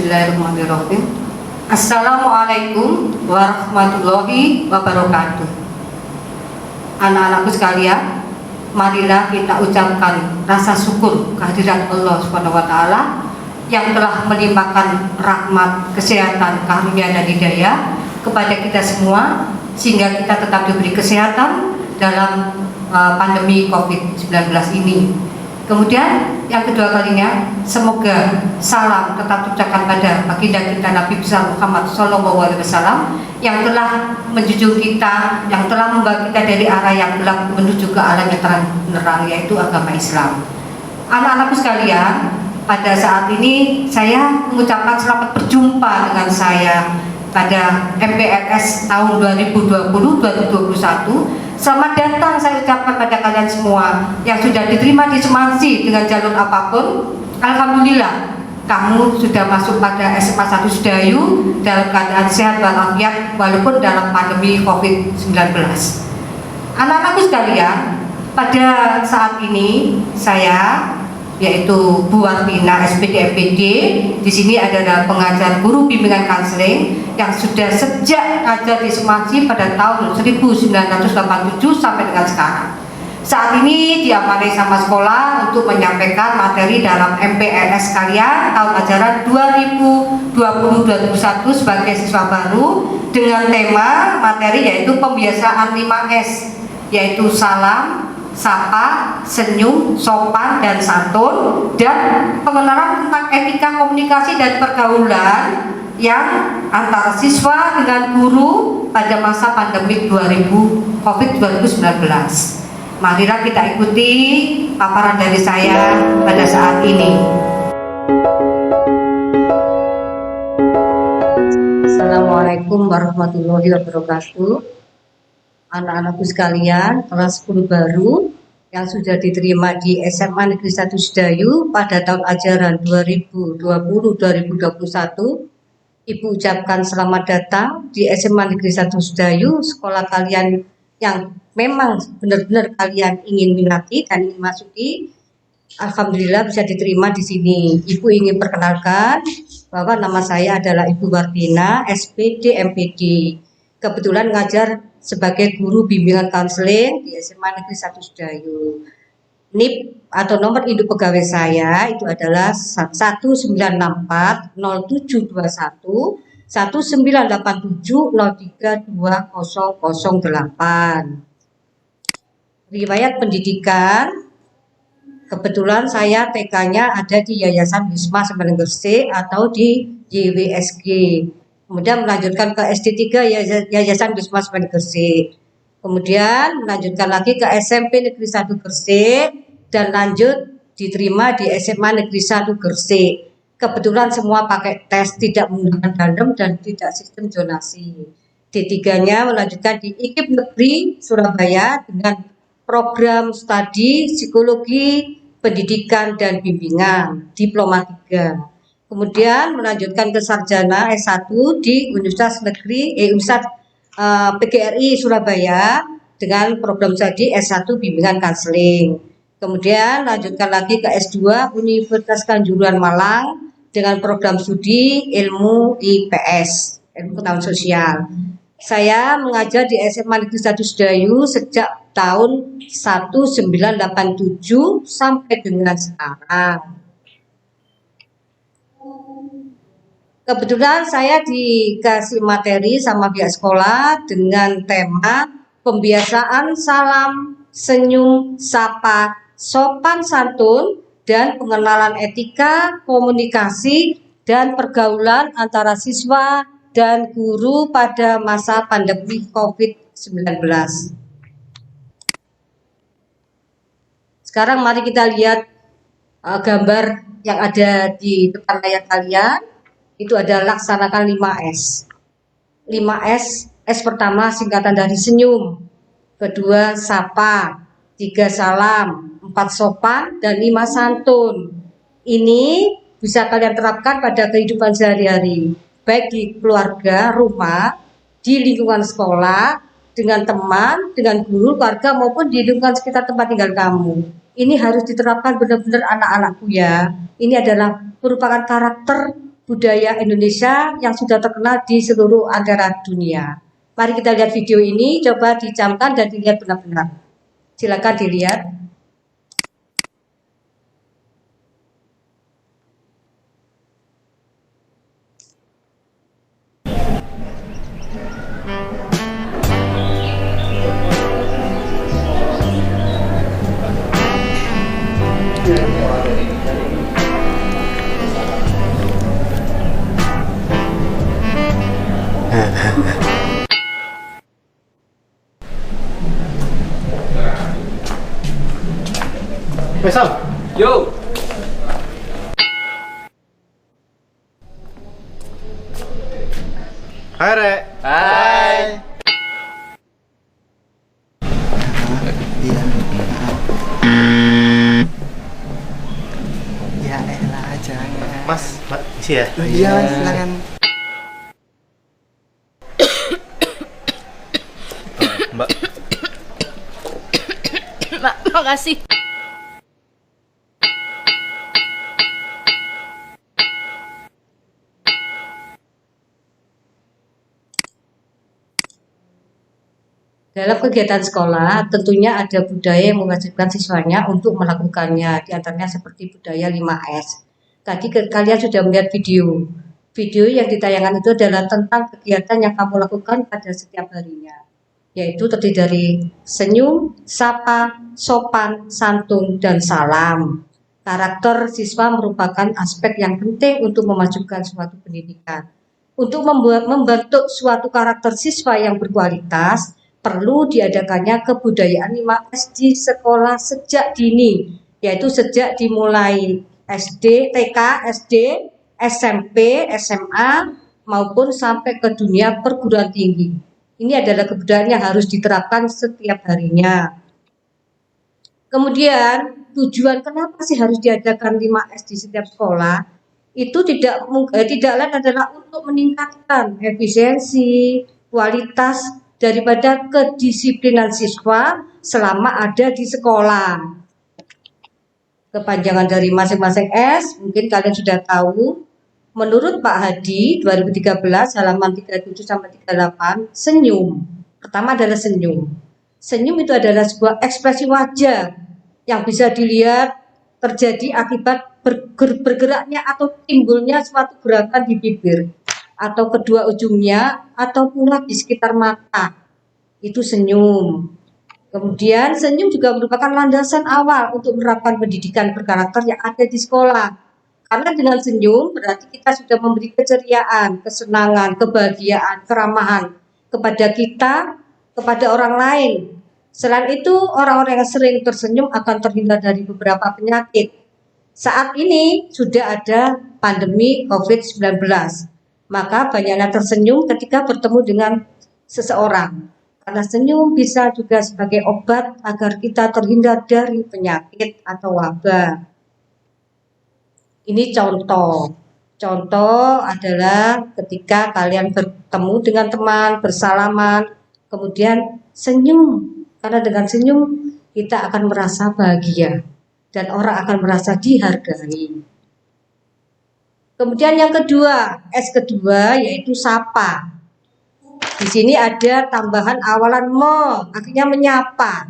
Bismillahirrahmanirrahim. Assalamualaikum warahmatullahi wabarakatuh. Anak-anakku sekalian, marilah kita ucapkan rasa syukur kehadirat Allah SWT yang telah melimpahkan rahmat, kesehatan, karunia dan hidayah kepada kita semua, sehingga kita tetap diberi kesehatan dalam pandemi COVID-19 ini. Kemudian yang kedua kalinya, semoga salam tetap terucapkan pada baginda kita Nabi besar Muhammad SAW yang telah menjunjung kita, yang telah membawa kita dari arah yang gelap menuju ke arah yang terang, yaitu agama Islam. Anak-anakku sekalian, pada saat ini saya mengucapkan selamat berjumpa dengan saya pada MPLS tahun 2020-2021. Selamat datang saya ucapkan pada kalian semua yang sudah diterima di Semansi dengan jalur apapun. Alhamdulillah, kamu sudah masuk pada SMA 1 Sedayu dalam keadaan sehat walafiat walaupun dalam pandemi COVID-19. Anak-anakku sekalian, pada saat ini saya, yaitu Bu Warpina SPD MPD, di sini adalah pengajar guru bimbingan konseling yang sudah sejak ngajar di Semansi pada tahun 1987 sampai dengan sekarang. Saat ini diamanai sama sekolah untuk menyampaikan materi dalam MPLS kalian tahun ajaran 2020-2021 sebagai siswa baru dengan tema materi yaitu pembiasaan 5S, yaitu salam, sapa, senyum, sopan, dan santun, dan pengenalan tentang etika komunikasi dan pergaulan yang antara siswa dengan guru pada masa pandemi COVID-19. Marilah kita ikuti paparan dari saya pada saat ini. Assalamualaikum warahmatullahi wabarakatuh. Anak-anakku sekalian, kelas 10 baru yang sudah diterima di SMA Negeri 1 Sedayu pada tahun ajaran 2020-2021, Ibu ucapkan selamat datang di SMA Negeri 1 Sedayu, sekolah kalian yang memang benar-benar kalian ingin minati dan ingin masuki. Alhamdulillah bisa diterima di sini. Ibu ingin perkenalkan bahwa nama saya adalah Ibu Warpina, SPD MPD. Kebetulan ngajar sebagai guru bimbingan konseling di SMA Negeri 1 Sedayu. NIP atau nomor induk pegawai saya itu adalah 1964 0721 1987 032008. Riwayat pendidikan, kebetulan saya TK-nya ada di Yayasan Wisma Semarang Gresik atau di YWSG. Kemudian melanjutkan ke SD3 Yayasan Wisma Semarang Gresik. Kemudian melanjutkan lagi ke SMP Negeri 1 Gresik dan lanjut diterima di SMA Negeri 1 Gresik. Kebetulan semua pakai tes, tidak menggunakan tandem dan tidak sistem zonasi. D3-nya melanjutkan di IKIP Negeri Surabaya dengan program studi psikologi, pendidikan dan bimbingan, diploma 3. Kemudian melanjutkan ke sarjana S1 di Universitas PGRI Surabaya dengan program studi S1 bimbingan konseling. Kemudian lanjutkan lagi ke S2 Universitas Kanjuruhan Malang dengan program studi ilmu IPS, ilmu pengetahuan sosial. Saya mengajar di SMA Negeri 1 Sedayu sejak tahun 1987 sampai dengan sekarang. Kebetulan saya dikasih materi sama pihak sekolah dengan tema pembiasaan salam, senyum, sapa, sopan santun, dan pengenalan etika, komunikasi, dan pergaulan antara siswa dan guru pada masa pandemi COVID-19. Sekarang mari kita lihat gambar yang ada di depan layar kalian. Itu adalah laksanakan 5S. 5S, S pertama singkatan dari senyum, kedua sapa, 3 salam, 4 sopan, dan 5 santun. Ini bisa kalian terapkan pada kehidupan sehari-hari, baik di keluarga, rumah, di lingkungan sekolah, dengan teman, dengan guru, keluarga, maupun di lingkungan sekitar tempat tinggal kamu. Ini harus diterapkan benar-benar anak-anakku ya. Ini adalah merupakan karakter budaya Indonesia yang sudah terkenal di seluruh antara dunia. Mari kita lihat video ini, coba dicamkan dan dilihat benar-benar. Silakan dilihat. Faisal, Yo, hai Rek. hai. Iya. Ya elah jangan. Mas, Mbak, isi ya? Oh, iya, Mas, silakan. Mbak, Makasih. Dalam kegiatan sekolah, tentunya ada budaya yang mewajibkan siswanya untuk melakukannya, di antaranya seperti budaya 5S. Tadi kalian sudah melihat video. Video yang ditayangkan itu adalah tentang kegiatan yang kamu lakukan pada setiap harinya, yaitu terdiri dari senyum, sapa, sopan, santun, dan salam. Karakter siswa merupakan aspek yang penting untuk memajukan suatu pendidikan. Untuk membentuk suatu karakter siswa yang berkualitas, perlu diadakannya kebudayaan 5S di sekolah sejak dini, yaitu sejak dimulai SD, TK, SD, SMP, SMA, maupun sampai ke dunia perguruan tinggi. Ini adalah kebudayaan yang harus diterapkan setiap harinya. Kemudian, tujuan kenapa sih harus diadakan 5S di setiap sekolah? Itu tidak lain adalah untuk meningkatkan efisiensi, kualitas daripada kedisiplinan siswa selama ada di sekolah. Kepanjangan dari masing-masing S mungkin kalian sudah tahu. Menurut Pak Hadi 2013 halaman 37 sampai 38, senyum. Pertama adalah senyum. Senyum itu adalah sebuah ekspresi wajah yang bisa dilihat terjadi akibat bergeraknya atau timbulnya suatu gerakan di bibir atau kedua ujungnya atau pula di sekitar mata. Itu senyum. Kemudian senyum juga merupakan landasan awal untuk menerapkan pendidikan berkarakter yang ada di sekolah. Karena dengan senyum berarti kita sudah memberi keceriaan, kesenangan, kebahagiaan, keramahan kepada kita, kepada orang lain. Selain itu, orang-orang yang sering tersenyum akan terhindar dari beberapa penyakit. Saat ini sudah ada pandemi COVID-19. Maka banyaknya tersenyum ketika bertemu dengan seseorang. Karena senyum bisa juga sebagai obat agar kita terhindar dari penyakit atau wabah. Ini contoh. Contoh adalah ketika kalian bertemu dengan teman, bersalaman, kemudian senyum. Karena dengan senyum kita akan merasa bahagia dan orang akan merasa dihargai. Kemudian yang kedua, S kedua yaitu sapa. Di sini ada tambahan awalan mo, artinya menyapa.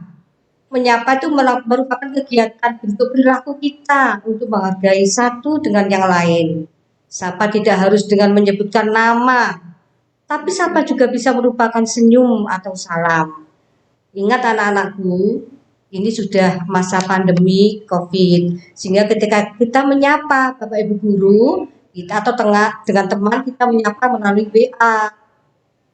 Menyapa itu merupakan kegiatan bentuk perilaku kita untuk menghargai satu dengan yang lain. Sapa tidak harus dengan menyebutkan nama, tapi sapa juga bisa merupakan senyum atau salam. Ingat anak-anakku, ini sudah masa pandemi COVID, sehingga ketika kita menyapa Bapak Ibu Guru, kita atau dengan teman kita menyapa melalui WA.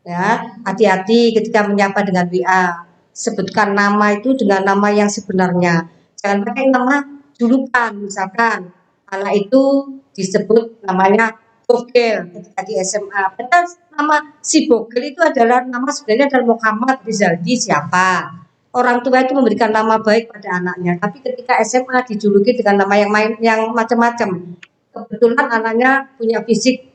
Ya, hati-hati ketika menyapa dengan WA. Sebutkan nama itu dengan nama yang sebenarnya. Jangan pakai nama julukan, misalkan anak itu disebut namanya Bogel ketika di SMA. Padahal nama si Bogel itu adalah nama sebenarnya adalah Muhammad Rizaldi siapa. Orang tua itu memberikan nama baik pada anaknya, tapi ketika SMA dijuluki dengan nama yang macam-macam. Kebetulan anaknya punya fisik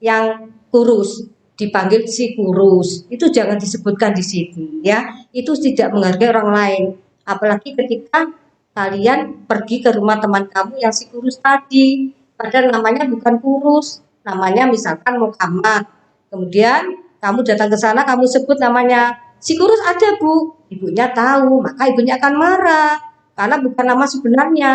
yang kurus, dipanggil si kurus. Itu jangan disebutkan di sini ya. Itu tidak menghargai orang lain. Apalagi ketika kalian pergi ke rumah teman kamu yang si kurus tadi, padahal namanya bukan kurus, namanya misalkan Muhammad. Kemudian kamu datang ke sana, kamu sebut namanya si kurus ada bu, ibunya tahu, maka ibunya akan marah karena bukan nama sebenarnya.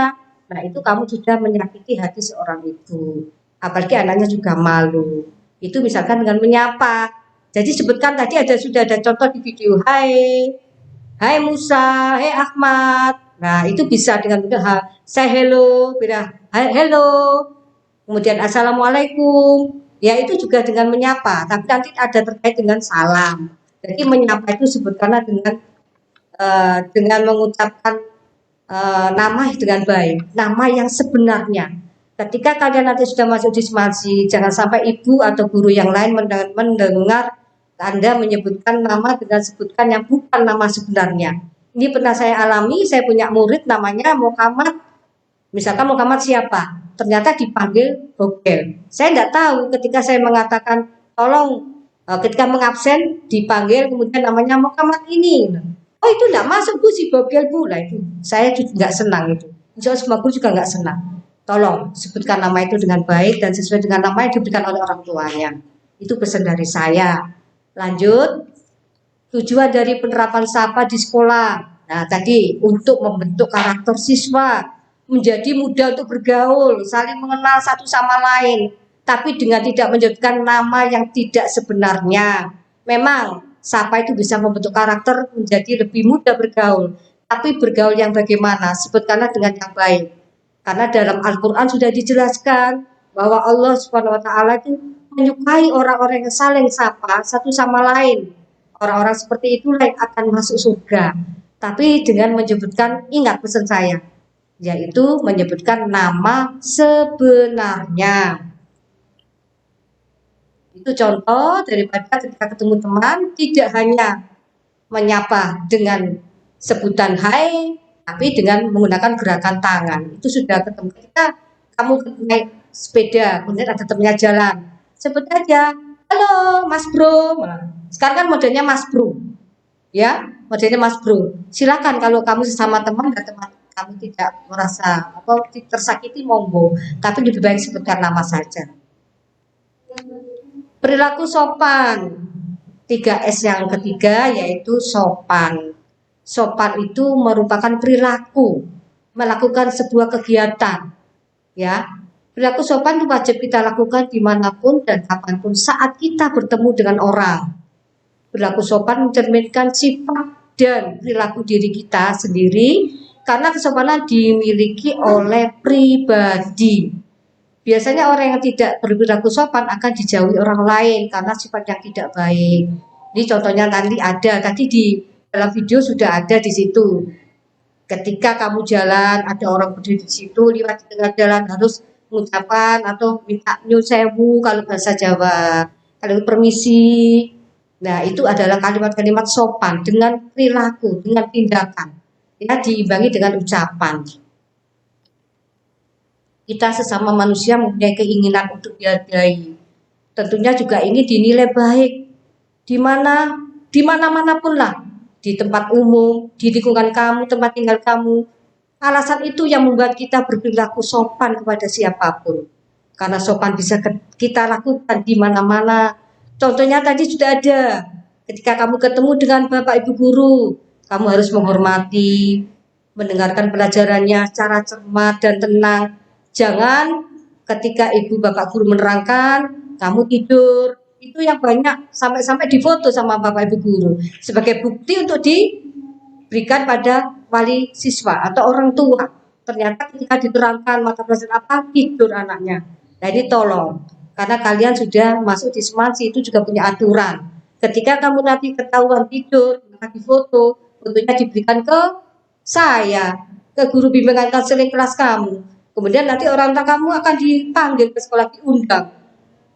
Nah itu kamu sudah menyakiti hati seorang ibu, apalagi anaknya juga malu. Itu misalkan dengan menyapa. Jadi sebutkan tadi sudah ada contoh di video, hai Musa, hai Ahmad. Nah itu bisa dengan mudah say hello, bila hai hello, kemudian assalamualaikum. Ya itu juga dengan menyapa, tapi nanti ada terkait dengan salam. Jadi menyapa itu sebutkanlah dengan mengucapkan nama dengan baik, nama yang sebenarnya. Ketika kalian nanti sudah masuk di smasi, jangan sampai ibu atau guru yang lain mendengar Anda menyebutkan nama dengan sebutkan yang bukan nama sebenarnya. Ini pernah saya alami, saya punya murid namanya Muhammad, misalkan Muhammad siapa? Ternyata dipanggil Bogel. Saya nggak tahu ketika saya mengatakan tolong ketika mengabsen dipanggil kemudian namanya Muhammad ini. Oh itu nggak masuk bu si Bogel bu. Lah itu saya juga nggak senang itu. Insya Allah semua guru juga nggak senang. Tolong sebutkan nama itu dengan baik dan sesuai dengan nama yang diberikan oleh orang tuanya. Itu pesan dari saya. Lanjut, tujuan dari penerapan SAPA di sekolah. Nah tadi untuk membentuk karakter siswa, menjadi mudah untuk bergaul, saling mengenal satu sama lain, tapi dengan tidak menyebutkan nama yang tidak sebenarnya. Memang SAPA itu bisa membentuk karakter menjadi lebih mudah bergaul, tapi bergaul yang bagaimana? Sebutkanlah dengan yang baik. Karena dalam Al-Quran sudah dijelaskan bahwa Allah Subhanahu wa Ta'ala itu menyukai orang-orang yang saling sapa satu sama lain. Orang-orang seperti itulah yang akan masuk surga. Tapi dengan menyebutkan, ingat pesan saya, yaitu menyebutkan nama sebenarnya. Itu contoh daripada ketika ketemu teman tidak hanya menyapa dengan sebutan hai, tapi dengan menggunakan gerakan tangan. Itu sudah ketemu. Ketika kamu naik sepeda, kemudian ada temannya jalan, sebut aja, halo Mas Bro. Sekarang kan modelnya Mas Bro, ya, modelnya Mas Bro. Silakan kalau kamu sesama teman dan teman kamu tidak merasa atau tersakiti monggo, tapi lebih baik sebutkan nama saja. Perilaku sopan, 3S yang ketiga yaitu sopan. Sopan itu merupakan perilaku, melakukan sebuah kegiatan, ya. Perilaku sopan itu wajib kita lakukan dimanapun dan kapanpun saat kita bertemu dengan orang. Perilaku sopan mencerminkan sifat dan perilaku diri kita sendiri, karena kesopanan dimiliki oleh pribadi. Biasanya orang yang tidak berperilaku sopan akan dijauhi orang lain karena sifat yang tidak baik. Ini contohnya tadi di dalam video sudah ada di situ. Ketika kamu jalan, ada orang berdiri di situ, lewat di tengah jalan harus mengucapkan atau minta nyun sewu kalau bahasa Jawa, kalau permisi. Nah itu adalah kalimat-kalimat sopan dengan perilaku, dengan tindakan. Ya diimbangi dengan ucapan. Kita sesama manusia mempunyai keinginan untuk dihargai. Tentunya juga ingin dinilai baik. Di mana-manapun lah. Di tempat umum, di lingkungan kamu, tempat tinggal kamu. Alasan itu yang membuat kita berperilaku sopan kepada siapapun. Karena sopan bisa kita lakukan di mana-mana. Contohnya tadi sudah ada. Ketika kamu ketemu dengan Bapak Ibu Guru, kamu harus menghormati, mendengarkan pelajarannya secara cermat dan tenang. Jangan ketika Ibu Bapak Guru menerangkan, kamu tidur. Itu yang banyak sampai-sampai difoto sama Bapak Ibu Guru sebagai bukti untuk diberikan pada wali siswa atau orang tua. Ternyata ketika diterangkan mata pelajaran apa, tidur anaknya. Nah ini tolong, karena kalian sudah masuk di semansi itu juga punya aturan. Ketika kamu nanti ketahuan tidur, maka difoto, fotonya diberikan ke saya, ke guru bimbingan konseling kelas kamu. Kemudian nanti orang tua kamu akan dipanggil ke sekolah, diundang.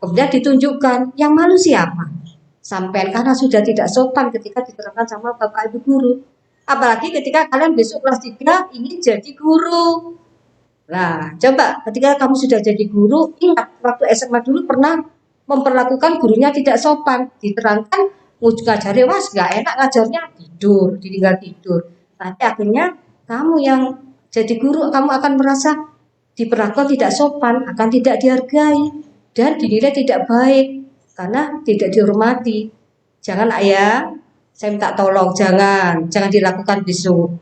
Kemudian ditunjukkan, yang malu siapa? Sampai karena sudah tidak sopan ketika diterangkan sama Bapak Ibu Guru. Apalagi ketika kalian besok kelas 3 ingin jadi guru. Nah, coba ketika kamu sudah jadi guru, ingat waktu SMA dulu pernah memperlakukan gurunya tidak sopan. Diterangkan, ngajari was gak enak ngajarnya, tidur, ditinggal tidur. Nanti akhirnya kamu yang jadi guru, kamu akan merasa diperlakukan tidak sopan, akan tidak dihargai. dan dinilai tidak baik karena tidak dihormati. Jangan ayah, saya minta tolong jangan dilakukan besok.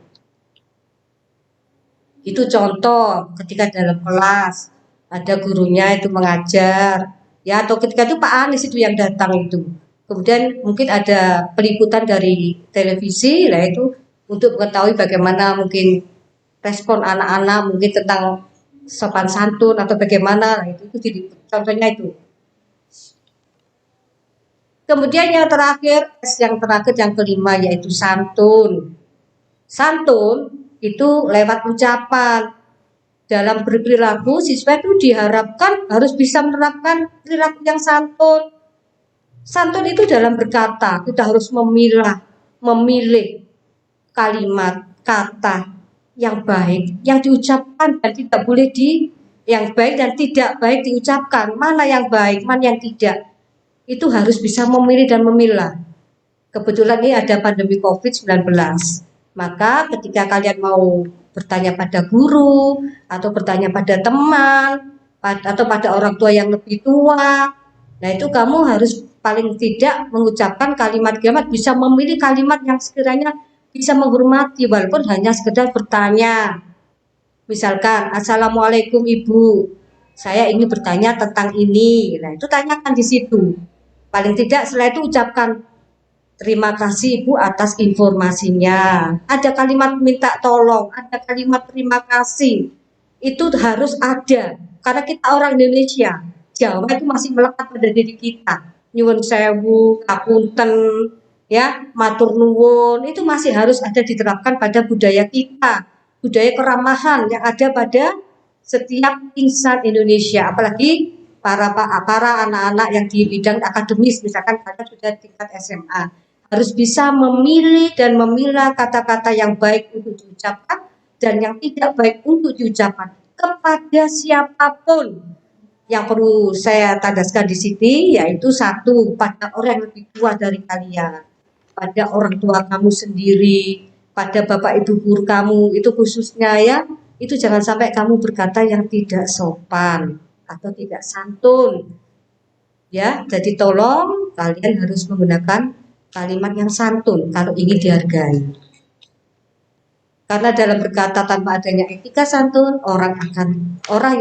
Itu contoh ketika dalam kelas ada gurunya itu mengajar, ya, atau ketika itu Pak Anies itu yang datang itu. Kemudian mungkin ada peliputan dari televisi, lah itu untuk mengetahui bagaimana mungkin respon anak-anak mungkin tentang sopan santun atau bagaimana, lah itu jadi contohnya itu. Kemudian yang terakhir yang kelima yaitu santun. Santun itu lewat ucapan. Dalam berperilaku, siswa itu diharapkan harus bisa menerapkan perilaku yang santun. Santun itu dalam berkata, kita harus memilih kalimat, kata yang baik, yang diucapkan dan tidak boleh yang baik dan tidak baik diucapkan. Mana yang baik, mana yang tidak. Itu harus bisa memilih dan memilah. Kebetulan ini ada pandemi COVID-19. Maka ketika kalian mau bertanya pada guru atau bertanya pada teman atau pada orang tua yang lebih tua, nah itu kamu harus paling tidak mengucapkan kalimat-kalimat, bisa memilih kalimat yang sekiranya bisa menghormati walaupun hanya sekedar bertanya. Misalkan, Assalamualaikum Ibu, saya ingin bertanya tentang ini. Nah itu tanyakan di situ. Paling tidak setelah itu ucapkan, terima kasih Ibu atas informasinya. Ada kalimat minta tolong, ada kalimat terima kasih. Itu harus ada. Karena kita orang Indonesia, Jawa itu masih melekat pada diri kita. Nyuwun sewu, kapunten, ya, matur nuwun, itu masih harus ada diterapkan pada budaya kita. Budaya keramahan yang ada pada setiap insan Indonesia. Apalagi para anak-anak yang di bidang akademis, misalkan kalian sudah tingkat SMA. Harus bisa memilih dan memilah kata-kata yang baik untuk diucapkan dan yang tidak baik untuk diucapkan kepada siapapun. Yang perlu saya tandaskan di sini yaitu satu, pada orang yang lebih tua dari kalian, pada orang tua kamu sendiri, pada bapak ibu guru kamu, itu khususnya ya, itu jangan sampai kamu berkata yang tidak sopan atau tidak santun. Ya, jadi tolong kalian harus menggunakan kalimat yang santun kalau ingin dihargai. Karena dalam berkata tanpa adanya etika santun, orang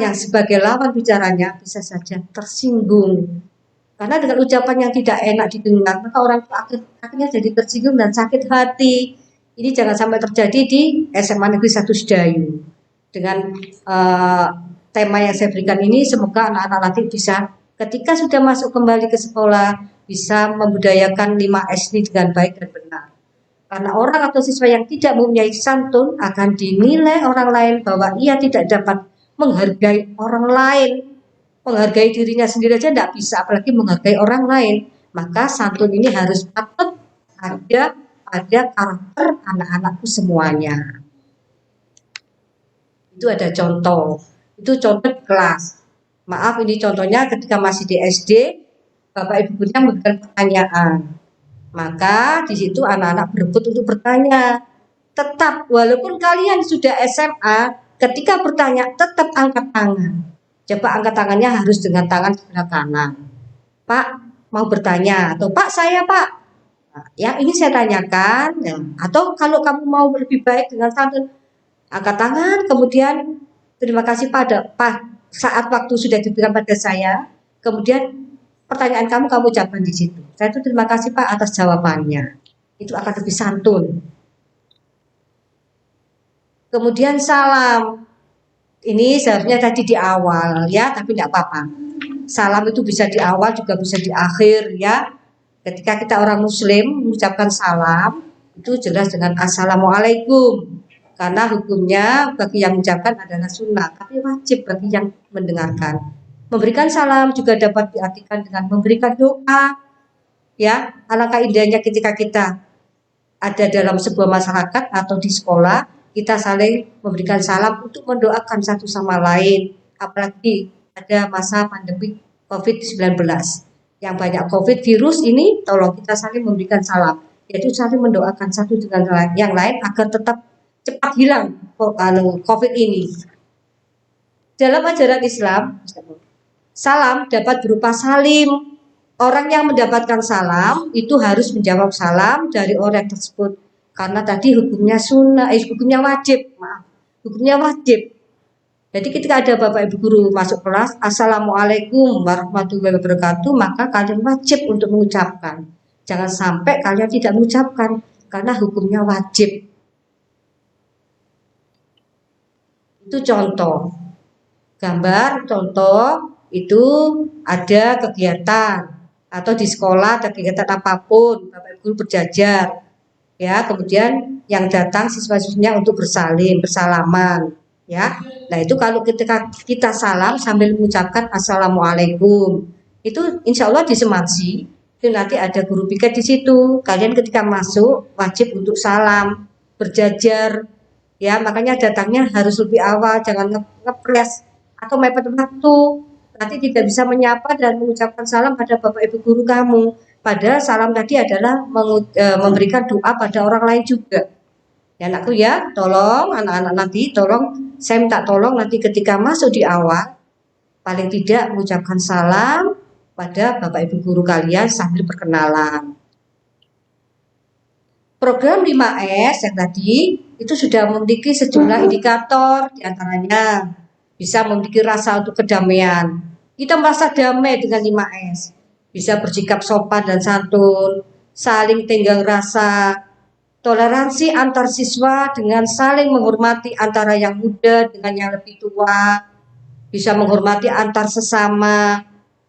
yang sebagai lawan bicaranya bisa saja tersinggung. Karena dengan ucapan yang tidak enak didengar, maka orang itu akhirnya jadi tersinggung dan sakit hati. Ini jangan sampai terjadi di SMA Negeri 1 Sedayu. Dengan tema yang saya berikan ini, semoga anak-anak nanti bisa ketika sudah masuk kembali ke sekolah bisa membudayakan 5S ini dengan baik dan benar. Karena orang atau siswa yang tidak mempunyai santun akan dinilai orang lain bahwa ia tidak dapat menghargai orang lain. Menghargai dirinya sendiri aja tidak bisa, apalagi menghargai orang lain. Maka santun ini harus patut ada pada karakter anak-anakku semuanya. Itu ada contoh. Itu contoh kelas. Maaf, ini contohnya ketika masih di SD, Bapak Ibu gurunya memberikan pertanyaan. Maka di situ anak-anak berebut untuk bertanya. Tetap, walaupun kalian sudah SMA, ketika bertanya tetap angkat tangan. Coba angkat tangannya harus dengan tangan sebelah kanan. Pak, mau bertanya, atau Pak saya Pak. Nah, yang ini saya tanyakan, ya. Atau kalau kamu mau lebih baik dengan santun, angkat tangan, kemudian terima kasih Pak saat waktu sudah diberikan pada saya, kemudian pertanyaan kamu ucapkan di situ. Saya itu terima kasih Pak atas jawabannya. Itu akan lebih santun. Kemudian salam. Ini seharusnya tadi di awal ya, tapi tidak apa-apa. Salam itu bisa di awal juga bisa di akhir ya. Ketika kita orang muslim mengucapkan salam, itu jelas dengan Assalamualaikum. Karena hukumnya bagi yang mengucapkan adalah sunnah, tapi wajib bagi yang mendengarkan. Memberikan salam juga dapat diartikan dengan memberikan doa. Ya, alangkah indahnya ketika kita ada dalam sebuah masyarakat atau di sekolah, kita saling memberikan salam untuk mendoakan satu sama lain. Apalagi ada masa pandemi COVID-19 yang banyak COVID virus ini, tolong kita saling memberikan salam, yaitu saling mendoakan satu dengan yang lain agar tetap cepat hilang COVID ini. Dalam ajaran Islam, Salam dapat berupa salim. Orang yang mendapatkan salam itu harus menjawab salam dari orang tersebut. Karena tadi hukumnya wajib, maaf. Hukumnya wajib. Jadi ketika ada Bapak Ibu guru masuk kelas, Assalamualaikum warahmatullahi wabarakatuh, maka kalian wajib untuk mengucapkan. Jangan sampai kalian tidak mengucapkan, karena hukumnya wajib. Itu contoh. Gambar, contoh, itu ada kegiatan. Atau di sekolah ada kegiatan apapun, Bapak Ibu guru berjajar. Ya, kemudian yang datang siswa-siswinya untuk bersalaman. Ya, nah itu kalau ketika kita salam sambil mengucapkan Assalamualaikum, itu insya Allah di Semansi itu nanti ada guru piket di situ. Kalian ketika masuk wajib untuk salam, berjajar, ya makanya datangnya harus lebih awal, jangan ngepres atau mepet waktu. Nanti tidak bisa menyapa dan mengucapkan salam pada Bapak Ibu guru kamu. Padahal salam tadi adalah memberikan doa pada orang lain juga. Ya anakku ya, tolong anak-anak nanti, tolong saya minta tolong nanti ketika masuk di awal, paling tidak mengucapkan salam pada Bapak Ibu guru kalian sambil perkenalan. Program 5S yang tadi itu sudah memiliki sejumlah indikator, diantaranya bisa memiliki rasa untuk kedamaian. Kita merasa damai dengan 5S. Bisa bersikap sopan dan santun, saling tenggang rasa, toleransi antar siswa dengan saling menghormati antara yang muda dengan yang lebih tua, bisa menghormati antar sesama,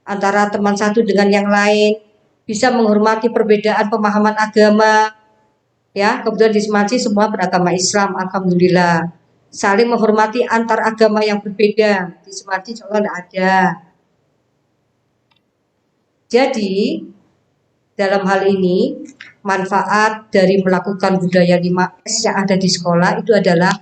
antara teman satu dengan yang lain, bisa menghormati perbedaan pemahaman agama. Ya, kemudian di Semansi semua beragama Islam, alhamdulillah. Saling menghormati antar agama yang berbeda. Di Semansi insya Allah tidak ada. Jadi, dalam hal ini, manfaat dari melakukan budaya 5S yang ada di sekolah itu adalah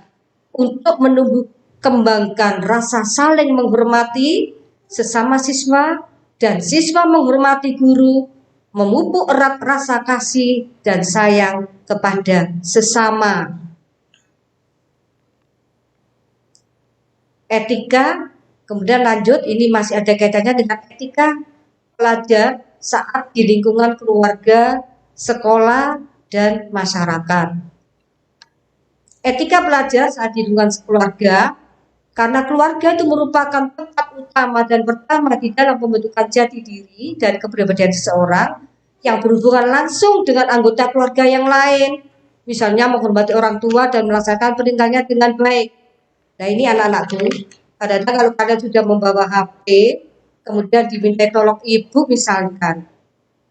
untuk menumbuh kembangkan rasa saling menghormati sesama siswa dan siswa menghormati guru, memupuk erat rasa kasih dan sayang kepada sesama. Etika, kemudian lanjut, ini masih ada kaitannya dengan etika pelajar saat di lingkungan keluarga, sekolah, dan masyarakat. Etika pelajar saat di lingkungan keluarga, karena keluarga itu merupakan tempat utama dan pertama di dalam pembentukan jati diri dan kepribadian seseorang yang berhubungan langsung dengan anggota keluarga yang lain, misalnya menghormati orang tua dan melaksanakan perintahnya dengan baik. Nah ini anak-anakku, kadang-kadang kalau kalian sudah membawa HP, kemudian diminta tolong ibu misalkan,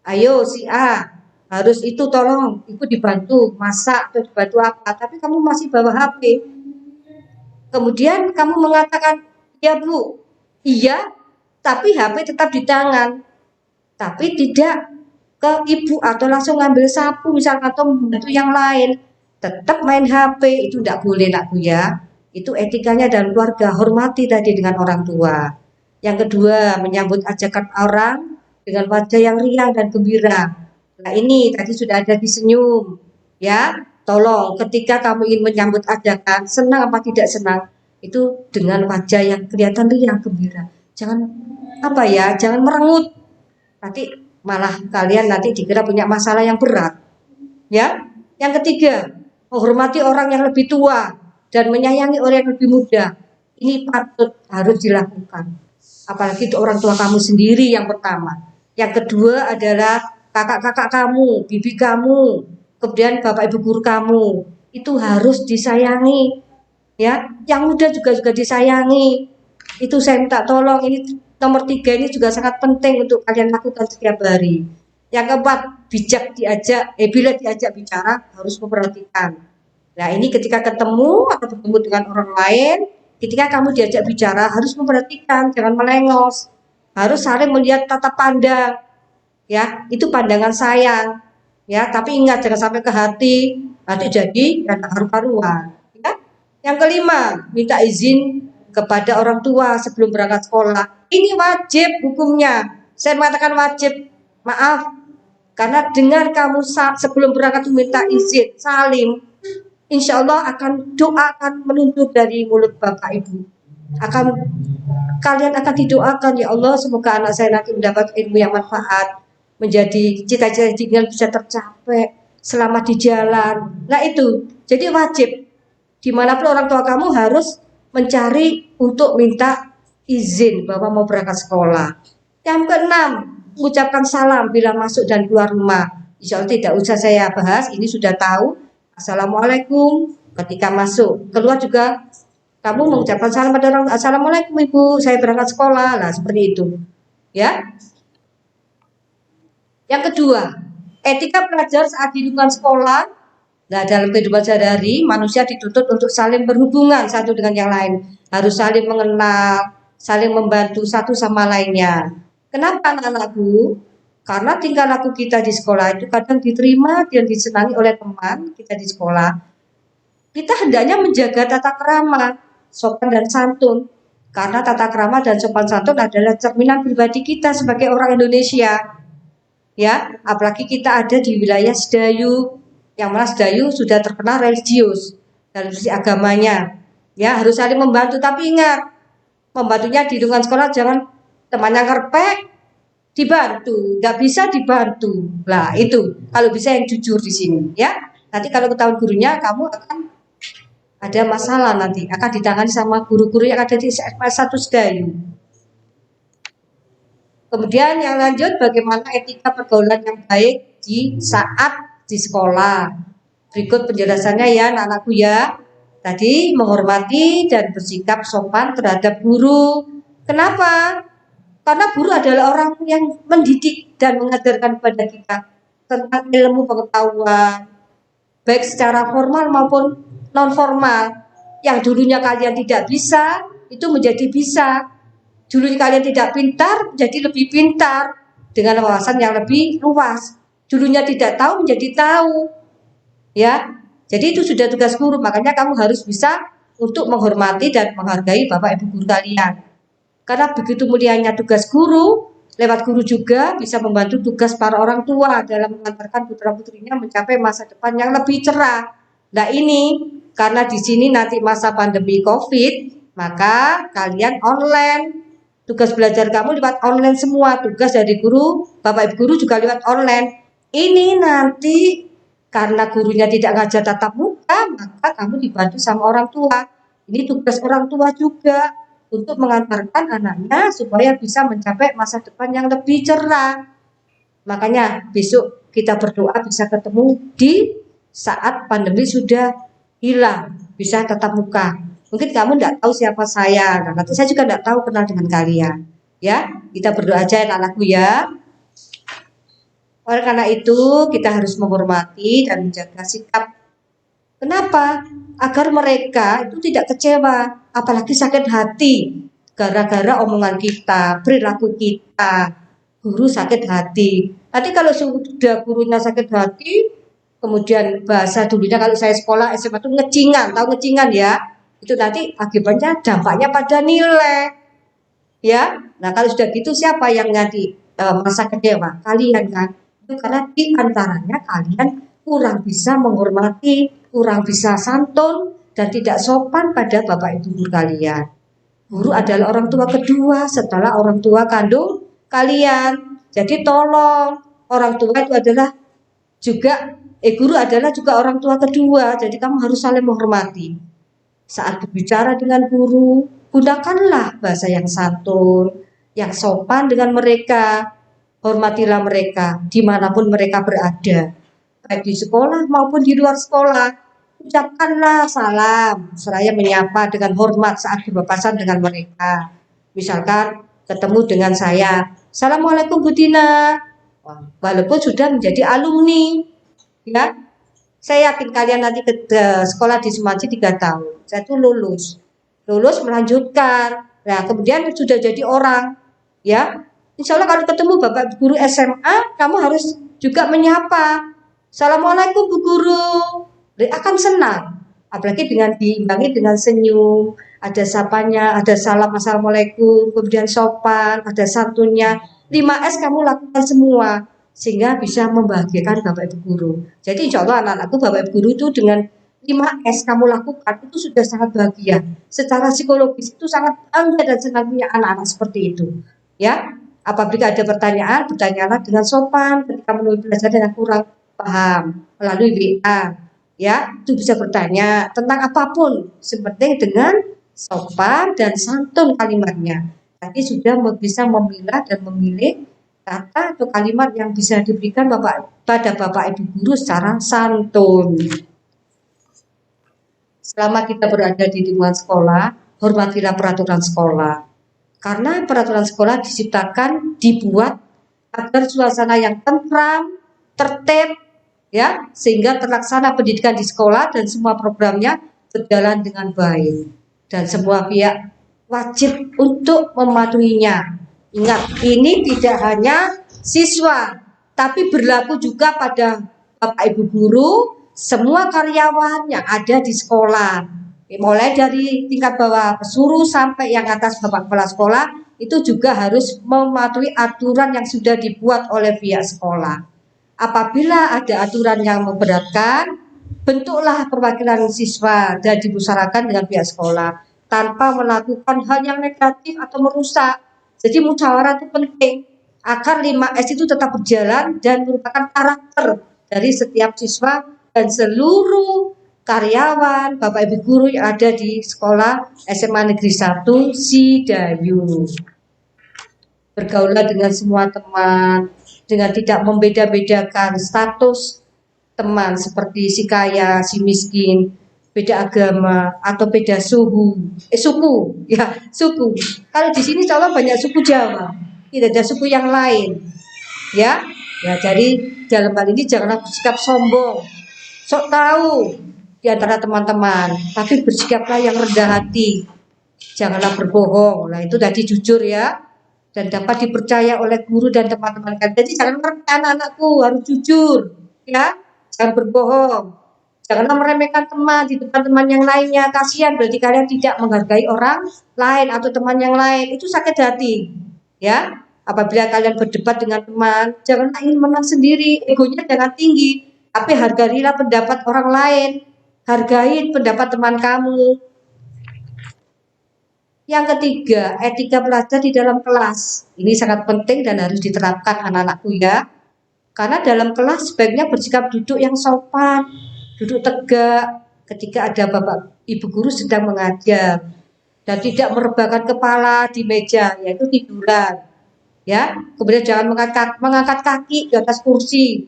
ayo si A harus itu tolong ibu dibantu masak atau dibantu apa, tapi kamu masih bawa HP, kemudian kamu mengatakan ya bu, iya, tapi HP tetap di tangan, tapi tidak ke ibu atau langsung ngambil sapu misalkan atau membantu yang lain, tetap main HP, itu tidak boleh nakku ya. Itu etikanya dalam keluarga, hormati tadi dengan orang tua. Yang kedua, menyambut ajakan orang dengan wajah yang riang dan gembira. Nah ini tadi sudah ada disenyum, ya. Tolong ketika kamu ingin menyambut ajakan, senang apa tidak senang, itu dengan wajah yang kelihatan riang gembira. Jangan jangan merengut. Nanti malah kalian nanti dikira punya masalah yang berat. Ya. Yang ketiga, menghormati orang yang lebih tua dan menyayangi orang yang lebih muda. Ini patut harus dilakukan. Apalagi itu orang tua kamu sendiri yang pertama. Yang kedua adalah kakak-kakak kamu, bibi kamu, kemudian bapak ibu guru kamu. Itu harus disayangi. Ya, yang muda juga disayangi. Itu saya minta tolong, ini nomor 3 ini juga sangat penting untuk kalian lakukan setiap hari. Yang keempat, bila diajak bicara harus memperhatikan. Nah, ini ketika ketemu atau bertemu dengan orang lain, ketika kamu diajak bicara harus memperhatikan, jangan melengos, harus saling melihat tatap pandang, ya itu pandangan sayang, ya tapi ingat jangan sampai ke hati, nanti jadi haru-haruan. Ya. Yang kelima, minta izin kepada orang tua sebelum berangkat sekolah. Ini wajib hukumnya. Saya mengatakan wajib, maaf, karena dengan kamu sebelum berangkat meminta izin, salim, insya Allah doa akan menuntut dari mulut Bapak Ibu. kalian akan didoakan, ya Allah semoga anak saya nanti mendapat ilmu yang manfaat, menjadi cita-cita tinggal bisa tercapai selama di jalan. Nah itu, jadi wajib dimanapun orang tua kamu harus mencari untuk minta izin bahwa mau berangkat sekolah. Yang keenam, mengucapkan salam bila masuk dan keluar rumah. Insya Allah tidak usah saya bahas, ini sudah tahu. Assalamualaikum ketika masuk, keluar juga kamu mengucapkan salam pada orang, Assalamualaikum Ibu, saya berangkat sekolah. Nah, seperti itu. Ya. Yang kedua, etika pelajar saat di lingkungan sekolah. Nah, dalam kehidupan sehari-hari, manusia dituntut untuk saling berhubungan satu dengan yang lain. Harus saling mengenal, saling membantu satu sama lainnya. Kenapa anak-anakku? Karena tingkah laku kita di sekolah itu kadang diterima dan disenangi oleh teman kita di sekolah. Kita hendaknya menjaga tata krama, sopan dan santun. Karena tata krama dan sopan santun adalah cerminan pribadi kita sebagai orang Indonesia. Ya, apalagi kita ada di wilayah Sedayu, yang mana Sedayu sudah terkenal religius dari sisi agamanya. Ya, harus saling membantu, tapi ingat, membantunya di lingkungan sekolah jangan temannya ngerpek dibantu, nggak bisa dibantu. Lah itu, kalau bisa yang jujur di sini, ya. Nanti kalau ketahuan gurunya, kamu akan ada masalah nanti, akan ditangani sama guru-guru yang ada di S1 Sedayu. Kemudian yang lanjut, bagaimana etika pergaulan yang baik di saat di sekolah. Berikut penjelasannya ya anak-anakku ya. Tadi menghormati dan bersikap sopan terhadap guru. Kenapa? Karena guru adalah orang yang mendidik dan mengajarkan kepada kita tentang ilmu pengetahuan, baik secara formal maupun non formal. Yang dulunya kalian tidak bisa, itu menjadi bisa. Dulunya kalian tidak pintar, menjadi lebih pintar dengan wawasan yang lebih luas. Dulunya tidak tahu, menjadi tahu. Ya, jadi itu sudah tugas guru. Makanya kamu harus bisa untuk menghormati dan menghargai Bapak Ibu guru kalian. Karena begitu mulianya tugas guru, lewat guru juga bisa membantu tugas para orang tua dalam mengantarkan putra-putrinya mencapai masa depan yang lebih cerah. Nah ini, karena di sini nanti masa pandemi COVID, maka kalian online. Tugas belajar kamu lewat online semua. Tugas dari guru, Bapak Ibu guru juga lewat online. Ini nanti karena gurunya tidak ngajar tatap muka, maka kamu dibantu sama orang tua. Ini tugas orang tua juga untuk mengantarkan anaknya supaya bisa mencapai masa depan yang lebih cerah. Makanya besok kita berdoa bisa ketemu di saat pandemi sudah hilang, bisa tatap muka. Mungkin kamu tidak tahu siapa saya, nah, nanti saya juga tidak tahu kenal dengan kalian. Ya, kita berdoa aja anak-anakku ya. Oleh karena itu kita harus menghormati dan menjaga sikap. Kenapa? Agar mereka itu tidak kecewa, apalagi sakit hati gara-gara omongan kita, perilaku kita. Guru sakit hati. Nanti kalau sudah gurunya sakit hati, kemudian bahasa dulunya kalau saya sekolah SMA itu ngecingan, tahu ngecingan ya? Itu nanti akibatnya dampaknya pada nilai. Ya. Nah, kalau sudah gitu siapa yang nanti merasa kecewa? Kalian kan. Itu karena di antaranya kalian kurang bisa menghormati, kurang bisa santun dan tidak sopan pada Bapak Ibu guru kalian. Guru adalah orang tua kedua setelah orang tua kandung kalian. Jadi tolong, orang tua itu adalah juga guru adalah juga orang tua kedua. Jadi kamu harus saling menghormati. Saat berbicara dengan guru, gunakanlah bahasa yang santun, yang sopan dengan mereka. Hormatilah mereka dimanapun mereka berada, baik di sekolah maupun di luar sekolah. Ucapkanlah salam, seraya menyapa dengan hormat saat berpapasan dengan mereka. Misalkan ketemu dengan saya, Assalamualaikum Bu Tina. Walaupun sudah menjadi alumni, ya. Saya yakin kalian nanti ke sekolah di Sumanji 3 tahun. Saya tuh lulus melanjutkan. Nah, kemudian sudah jadi orang, ya. Insya Allah kalau ketemu Bapak Guru SMA, kamu harus juga menyapa. Assalamualaikum Bu Guru. Dia akan senang. Apalagi dengan diimbangi dengan senyum, ada sapanya, ada salam Assalamualaikum, kemudian sopan, ada santunnya. 5S kamu lakukan semua. Sehingga bisa membahagiakan Bapak Ibu guru. Jadi insya Allah anak-anakku Bapak Ibu guru itu dengan 5S kamu lakukan itu sudah sangat bahagia. Secara psikologis itu sangat bangga dan senang punya anak-anak seperti itu. Ya, apabila ada pertanyaan, bertanyalah dengan sopan ketika menulis belajar dengan kurang paham melalui WA. Ya, itu bisa bertanya tentang apapun, sepenting dengan sopan dan santun kalimatnya. Tadi sudah bisa memilah dan memilih kata atau kalimat yang bisa diberikan pada Bapak Ibu guru secara santun. Selama kita berada di lingkungan sekolah, hormatilah peraturan sekolah. Karena peraturan sekolah dibuat agar suasana yang tentram, tertib, ya, sehingga terlaksana pendidikan di sekolah dan semua programnya berjalan dengan baik. Dan semua pihak wajib untuk mematuhinya. Ingat, ini tidak hanya siswa, tapi berlaku juga pada Bapak Ibu guru, semua karyawan yang ada di sekolah, mulai dari tingkat bawah pesuruh sampai yang atas Bapak Kepala Sekolah, itu juga harus mematuhi aturan yang sudah dibuat oleh pihak sekolah. Apabila ada aturan yang memberatkan, bentuklah perwakilan siswa dan dimusyawarahkan dengan pihak sekolah tanpa melakukan hal yang negatif atau merusak. Jadi musyawarah itu penting agar 5S itu tetap berjalan dan merupakan karakter dari setiap siswa dan seluruh karyawan, Bapak Ibu guru yang ada di sekolah SMA Negeri 1 Sidayu. Bergaulah dengan semua teman, dengan tidak membeda-bedakan status teman seperti si kaya, si miskin, beda agama atau beda suku. Kalau di sini insya Allah banyak suku Jawa, tidak ada suku yang lain. Ya, jadi dalam hal ini janganlah bersikap sombong, sok tahu di antara teman-teman, tapi bersikaplah yang rendah hati. Janganlah berbohong. Nah, itu tadi jujur ya, dan dapat dipercaya oleh guru dan teman-teman kalian. Jadi jangan meremehkan anak-anakku, harus jujur, ya, jangan berbohong. Janganlah meremehkan teman di depan teman yang lainnya. Kasihan berarti kalian tidak menghargai orang lain atau teman yang lain. Itu sakit hati, ya. Apabila kalian berdebat dengan teman, janganlah ingin menang sendiri, egonya jangan tinggi. Tapi hargailah pendapat orang lain, hargai pendapat teman kamu. Yang ketiga, etika belajar di dalam kelas. Ini sangat penting dan harus diterapkan anak-anakku ya. Karena dalam kelas sebaiknya bersikap duduk yang sopan, duduk tegak ketika ada Bapak Ibu guru sedang mengajar. Dan tidak merebahkan kepala di meja, yaitu tiduran. Ya, kemudian jangan mengangkat kaki di atas kursi.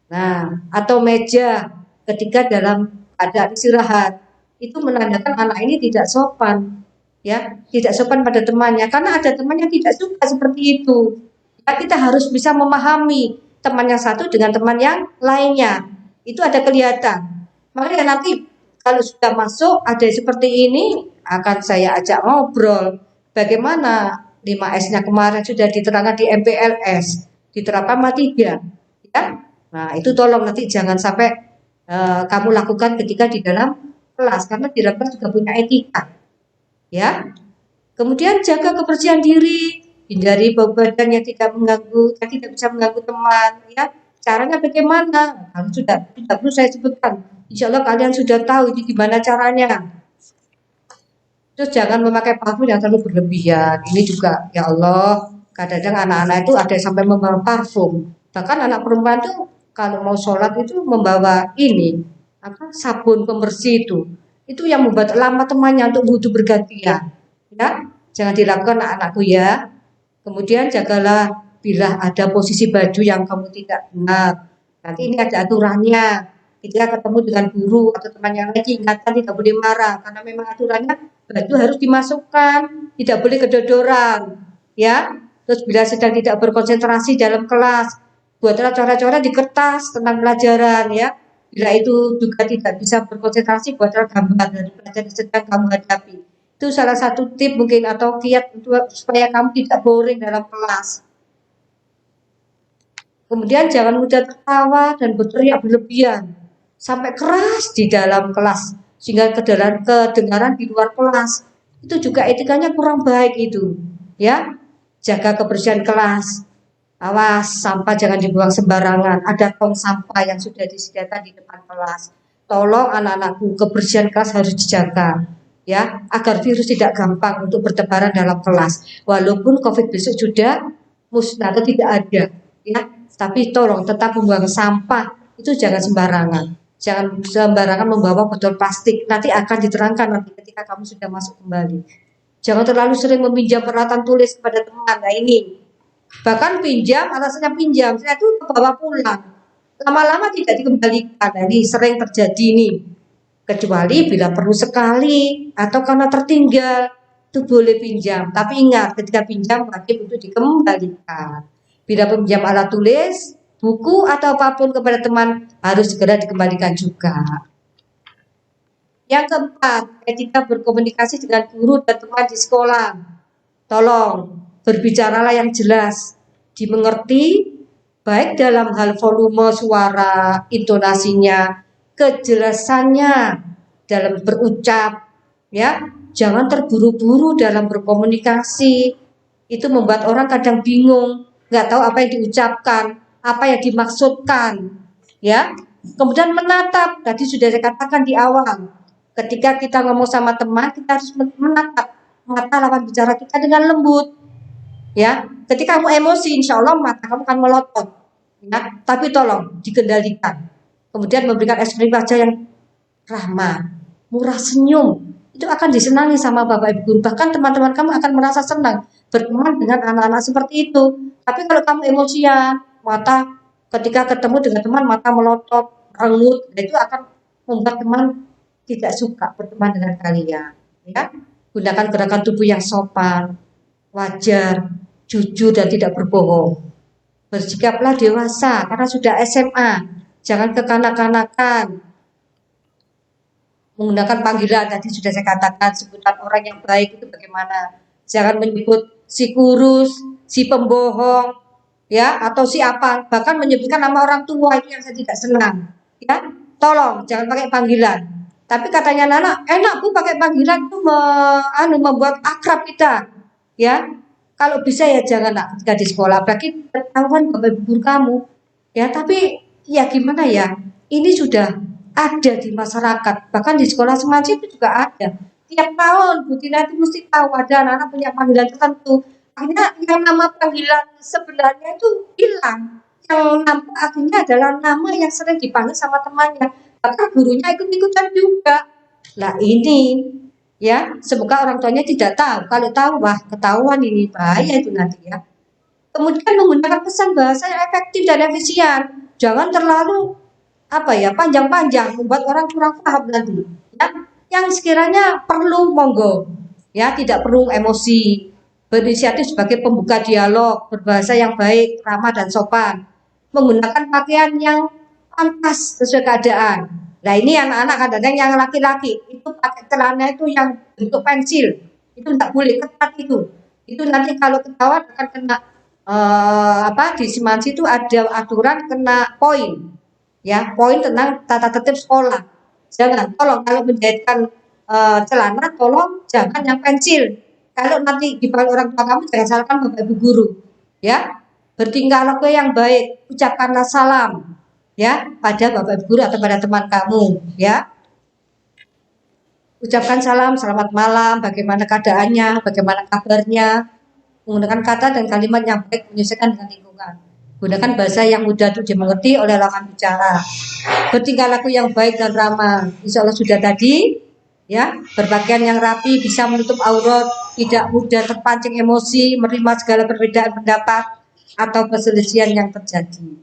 Nah, atau meja ketika dalam keadaan istirahat, itu menandakan anak ini tidak sopan, ya, tidak sopan pada temannya, karena ada teman yang tidak suka seperti itu. Ya, kita harus bisa memahami teman yang satu dengan teman yang lainnya, itu ada kelihatan. Makanya nanti kalau sudah masuk ada seperti ini, akan saya ajak ngobrol bagaimana 5S-nya kemarin sudah diterangkan di MPLS, diterapkan sama 3, ya. Nah, itu tolong nanti jangan sampai kamu lakukan ketika di dalam kelas, karena di dalam kelas juga punya etika, ya. Kemudian jaga kebersihan diri, hindari bau badan yang tidak mengganggu, yang tidak bisa mengganggu teman, ya. Caranya bagaimana? Kalau sudah tidak perlu saya sebutkan, insya Allah kalian sudah tahu ini gimana caranya. Terus jangan memakai parfum yang terlalu berlebihan. Ini juga, ya Allah, kadang-kadang anak-anak itu ada yang sampai membawa parfum. Bahkan anak perempuan tuh kalau mau sholat itu membawa ini, sabun pembersih itu. Itu yang membuat lama temannya untuk wudhu bergantian. Ya, jangan dilakukan anak-anakku ya. Kemudian jagalah bila ada posisi baju yang kamu tidak benar. Nanti ini ada aturannya. Ketika ketemu dengan guru atau teman yang lain, ingatkan tidak boleh marah karena memang aturannya baju harus dimasukkan, tidak boleh kedodoran, ya. Terus bila sedang tidak berkonsentrasi dalam kelas, buatlah coret-coret di kertas tentang pelajaran, ya. Bila itu juga tidak bisa berkonsentrasi, buatlah gambar dari pelajaran yang sedang kamu hadapi. Itu salah satu tip mungkin atau kiat supaya kamu tidak boring dalam kelas. Kemudian jangan mudah tertawa dan berteriak berlebihan sampai keras di dalam kelas sehingga kedengaran di luar kelas. Itu juga etikanya kurang baik itu, ya. Jaga kebersihan kelas. Awas, sampah jangan dibuang sembarangan. Ada tong sampah yang sudah disediakan di depan kelas. tolong anak-anakku, kebersihan kelas harus dijaga ya, agar virus tidak gampang untuk bertebaran dalam kelas. Walaupun COVID besok sudah musnah atau tidak ada ya, tapi tolong tetap membuang sampah itu jangan sembarangan. Jangan sembarangan membawa botol plastik. Nanti akan diterangkan nanti ketika kamu sudah masuk kembali. Jangan terlalu sering meminjam peralatan tulis kepada teman. Nah ini, bahkan pinjam, alasannya pinjam, saya itu bawa pulang. Lama-lama tidak dikembalikan. Nah, ini sering terjadi nih. Kecuali bila perlu sekali atau karena tertinggal, itu boleh pinjam. Tapi ingat, ketika pinjam wajib untuk dikembalikan. Bila pinjam alat tulis, buku atau apapun kepada teman harus segera dikembalikan juga. Yang keempat, ketika berkomunikasi dengan guru dan teman di sekolah, tolong berbicaralah yang jelas, dimengerti, baik dalam hal volume suara, intonasinya, kejelasannya dalam berucap, ya, jangan terburu-buru dalam berkomunikasi. Itu membuat orang kadang bingung, nggak tahu apa yang diucapkan, apa yang dimaksudkan, ya. Kemudian menatap, tadi sudah saya katakan di awal. Ketika kita ngomong sama teman, kita harus menatap mata lawan bicara kita dengan lembut. Ya, ketika kamu emosi, insya Allah mata kamu akan melotot. Ya, tapi tolong dikendalikan. Kemudian memberikan ekspresi wajah yang ramah, murah senyum. Itu akan disenangi sama Bapak Ibu guru. Bahkan teman-teman kamu akan merasa senang berteman dengan anak-anak seperti itu. Tapi kalau kamu emosian, mata ketika ketemu dengan teman mata melotot, rengut, itu akan membuat teman tidak suka berteman dengan kalian, ya. Gunakan gerakan tubuh yang sopan, wajar, jujur dan tidak berbohong. Bersikaplah dewasa karena sudah SMA, jangan kekanak-kanakan. Menggunakan panggilan tadi sudah saya katakan, sebutan orang yang baik itu bagaimana? Jangan menyebut si kurus, si pembohong, ya, atau si apa, bahkan menyebutkan nama orang tua itu yang saya tidak senang, ya. Tolong jangan pakai panggilan. Tapi katanya anak, enak Bu pakai panggilan itu membuat akrab kita, ya. Kalau bisa ya jangan nak ketika di sekolah, apalagi ketahuan Bapak Ibu guru kamu, ya. Tapi ya gimana ya, ini sudah ada di masyarakat, bahkan di sekolah semacam itu juga ada. Tiap tahun Bu Tina itu mesti tahu ada anak-anak punya panggilan tertentu. Akhirnya yang nama panggilan sebenarnya itu hilang. Yang nampak akhirnya adalah nama yang sering dipanggil sama temannya. Bahkan gurunya ikut-ikutan juga. Nah ini, ya, semoga orang tuanya tidak tahu. Kalau tahu, wah ketahuan ini bahaya itu nanti ya. Kemudian menggunakan pesan bahasa yang efektif dan efisien. Jangan terlalu panjang-panjang membuat orang kurang paham nanti. Ya, yang sekiranya perlu monggo, ya, tidak perlu emosi. Berinisiatif sebagai pembuka dialog, berbahasa yang baik, ramah dan sopan. Menggunakan pakaian yang pantas sesuai keadaan. Nah ini anak-anak kadang-kadang yang laki-laki itu pakai celana itu yang bentuk pensil, itu tidak boleh, ketat itu. Itu nanti kalau ketahuan akan kena di Simansi itu ada aturan kena poin, ya, poin tentang tata tertib sekolah. Jangan, tolong kalau menjahitkan celana, tolong jangan yang pensil. Kalau nanti dipanggil orang tua kamu jangan salahkan Bapak Ibu guru, ya. Bertingkah laku yang baik, ucapkanlah salam, ya, pada Bapak Ibu guru atau pada teman kamu, ya. Ucapkan salam, selamat malam, bagaimana keadaannya, bagaimana kabarnya. Menggunakan kata dan kalimat yang baik menyesuaikan dengan lingkungan. Gunakan bahasa yang mudah untuk dimengerti oleh lawan bicara. Bertingkah laku yang baik dan ramah. Insya Allah sudah tadi, ya. Berpakaian yang rapi, bisa menutup aurat, tidak mudah terpancing emosi, menerima segala perbedaan pendapat atau perselisihan yang terjadi.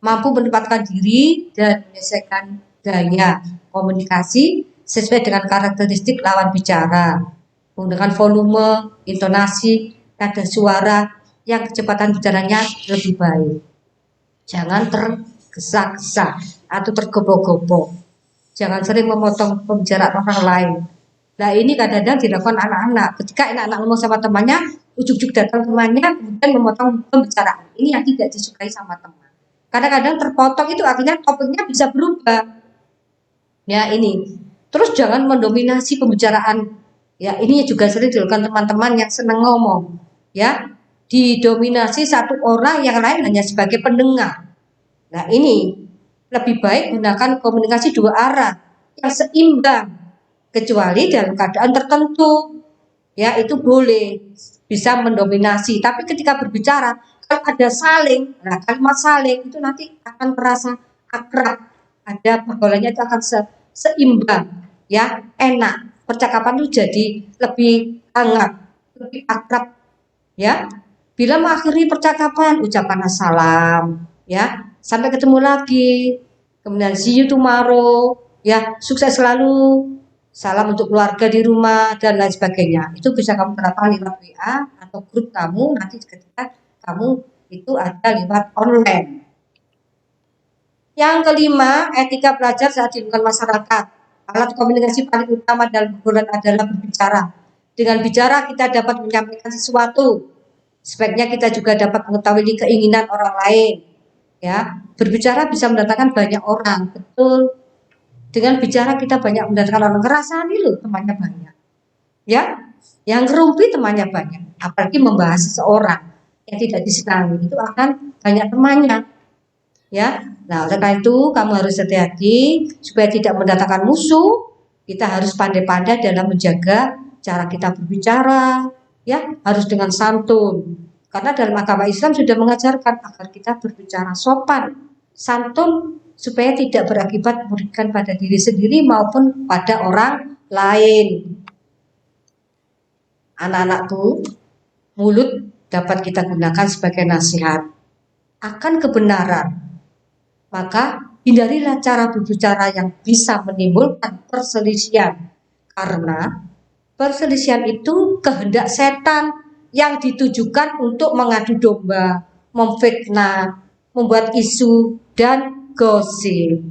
Mampu menempatkan diri dan menyelesaikan gaya komunikasi sesuai dengan karakteristik lawan bicara. Menggunakan volume, intonasi, nada suara yang kecepatan bicaranya lebih baik. Jangan tergesa-gesa atau tergopoh-gopoh. Jangan sering memotong pembicaraan orang lain. Nah ini kadang-kadang dilakukan anak-anak. Ketika anak-anak ngomong sama temannya, ujuk-ujuk datang temannya, kemudian memotong pembicaraan. Ini yang tidak disukai sama teman. Kadang-kadang terpotong itu artinya topiknya bisa berubah. Ya ini. Terus jangan mendominasi pembicaraan. Ya ini juga sering dilakukan teman-teman yang senang ngomong. Ya, didominasi satu orang, yang lain hanya sebagai pendengar. Nah ini lebih baik gunakan komunikasi dua arah yang seimbang, kecuali dalam keadaan tertentu, ya itu boleh bisa mendominasi. Tapi ketika berbicara, kalau ada saling, nah kalimat saling itu nanti akan terasa akrab, ada pergaulannya itu akan seimbang, ya enak. Percakapan itu jadi lebih hangat, lebih akrab, ya. Bila mengakhiri percakapan, ucapan assalam, ya, sampai ketemu lagi, kemudian see you tomorrow, ya, sukses selalu, salam untuk keluarga di rumah, dan lain sebagainya. Itu bisa kamu terapkan lewat WA atau grup kamu, nanti ketika kamu itu ada lewat online. Yang kelima, etika belajar saat di lingkungan masyarakat. Alat komunikasi paling utama dalam pergaulan adalah berbicara. Dengan bicara kita dapat menyampaikan sesuatu. Sebaiknya kita juga dapat mengetahui keinginan orang lain. Ya, berbicara bisa mendatangkan banyak orang, betul. Dengan bicara kita banyak mendatangkan orang, ngerasani loh temannya banyak. Ya, yang ngerumpi temannya banyak. Apalagi membahas seseorang yang tidak disenangi, itu akan banyak temannya. Ya, nah oleh karena itu kamu harus hati-hati supaya tidak mendatangkan musuh. Kita harus pandai-pandai dalam menjaga cara kita berbicara, ya harus dengan santun. Karena dalam agama Islam sudah mengajarkan agar kita berbicara sopan, santun, supaya tidak berakibat merugikan pada diri sendiri maupun pada orang lain. Anak-anakku, mulut dapat kita gunakan sebagai nasihat akan kebenaran. Maka hindarilah cara berbicara yang bisa menimbulkan perselisihan, karena perselisihan itu kehendak setan yang ditujukan untuk mengadu domba, memfitnah, membuat isu, dan gosip.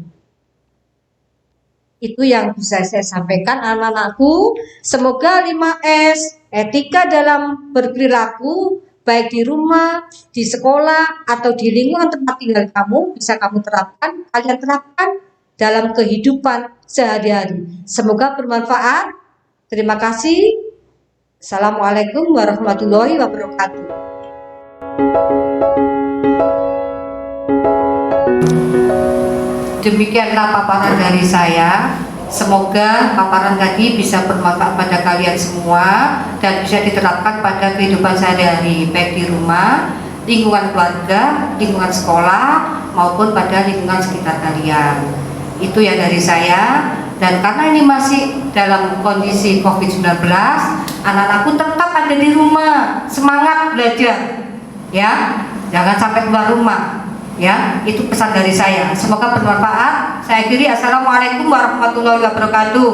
Itu yang bisa saya sampaikan anak-anakku. Semoga 5S, etika dalam berperilaku, baik di rumah, di sekolah, atau di lingkungan tempat tinggal kamu, bisa kamu terapkan, kalian terapkan dalam kehidupan sehari-hari. Semoga bermanfaat. Terima kasih. Assalamualaikum warahmatullahi wabarakatuh. Demikianlah paparan dari saya. Semoga paparan tadi bisa bermanfaat pada kalian semua dan bisa diterapkan pada kehidupan sehari-hari, baik di rumah, lingkungan keluarga, lingkungan sekolah, maupun pada lingkungan sekitar kalian. Itu ya dari saya. Dan karena ini masih dalam kondisi COVID-19, anak-anakku tetap ada di rumah, semangat belajar, ya, jangan sampai keluar rumah, ya, itu pesan dari saya. Semoga bermanfaat. Saya akhiri, assalamualaikum warahmatullahi wabarakatuh.